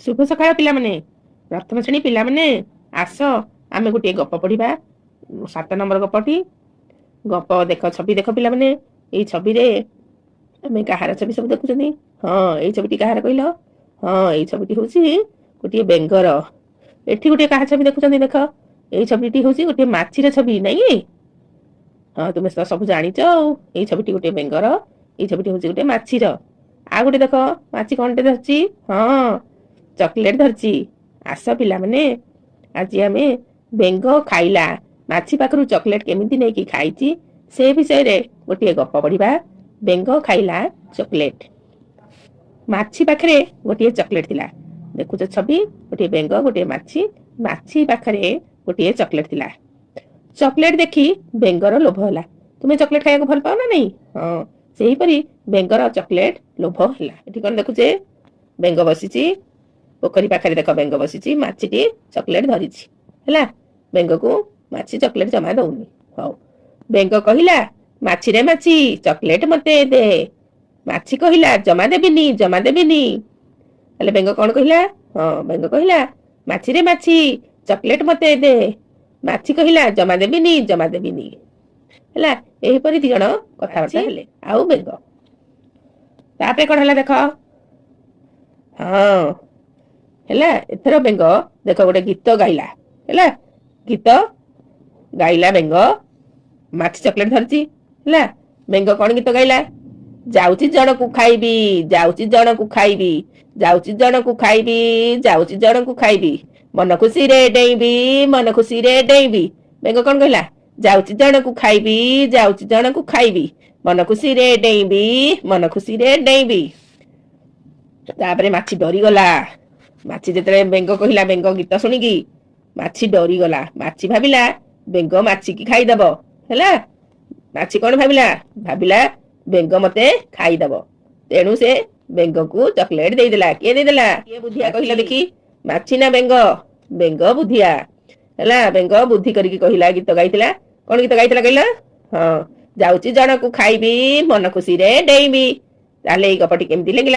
शुभ सकाळ पिलामाने प्रथम श्रेणी पिलामाने आस आमे गोटे गप पढ़िबा 7 नंबर गपटी गप देख छवि देख पिलामाने एई छवि रे आमे कहार छवि सब देखुछनी। हां एई छविटी कहार कहिल। हां एई छविटी होची गोटे बेंगर। एठी गोटे कहा छवि देखुछनी देख एई छविटी होची गोटे माछीर छवि नहीं। हाँ तुम सब जानिच एई छविटी गोटे बेंगर एई छविटी होची गोटे माछीर। आ गोटे देख माछी कौनटे धरची। हाँ चॉकलेट धरची। आस पिला माने आज आमे बेंग खाइला माछी पाखरु चॉकलेट केमिति नै कि खाइची से विषय रे गोटे गप पढ़िबा। बेंग खाइला चॉकलेट। माछी पाखरे गोटे चॉकलेट थिला। देखुछ छवि गोटे बेंग गोटे माछी माछी पाखरे गोटे चॉकलेट थिला। चॉकलेट देखी बेंगर लोभ होला। तुमे चॉकलेट खाइया को भल पाओ ना नहीं। हां सेही परी बेंगर चॉकलेट लोभ होला। एठी कोन देखुछे बेंग बसिची पोखरी पाखरे देख बेंग बसिची माछीटी चॉकलेट धरिची हैला। बेंग को माछी चॉकलेट जमा दउनी। हौ बेंग कहिला माछी रे माछी चॉकलेट मते दे। माछी कहिला जमा देबिनी जमा देबिनी। हेले बेंग कोन कहिला। हां बेंग कहिला माछी रे माछी चॉकलेट मते दे। माछी कहिला जमा देबिनी जमा देबिनी हैला। एही परी दी जण कथाबार्ता हेले आउ बेंग तापे कोन हला देख। हां हैला एथरो बेंग देख गोटे गीत गाइला हैला। गीत गाइला बेंग माछी चॉकलेट धरची हैला। बेंग कोन गीत गाइला। जाउची जण को खाइबी जाउची जण को खाइबी जाउची जण को खाइबी जाउची जण को खाइबी मन खुशी रे डेइबी मन खुशी रे डेइबी। बेंग कोन कहिला जाउची जण को खाइबी जाउची जण को खाइबी मन खुशी रे डेइबी मन खुशी रे डेइबी। तापरे माछी डरी गला। माछी जेतरे बेंग कहिला बेंग गीत सुनिकी माछी डरी गला। माछी भाबिला बेंग माछी की खाई दबो हैला। माछी कोन भाबिला भाबिला बेंग मते खाई दबो। तेणु से बेंग को चॉकलेट दे देला। के दे देला के बुधिया कहिला देखी माछी ना बेंग। बेंग बुधिया हैला। बेंग बुद्धि करिकी कहिला गीत गाइतिला। कोन गीत गाइतिला कहिला। हां जाउची जण को खाइबी मन खुशी रे डेइबी। ताले ई गपटी केमति लेगिला।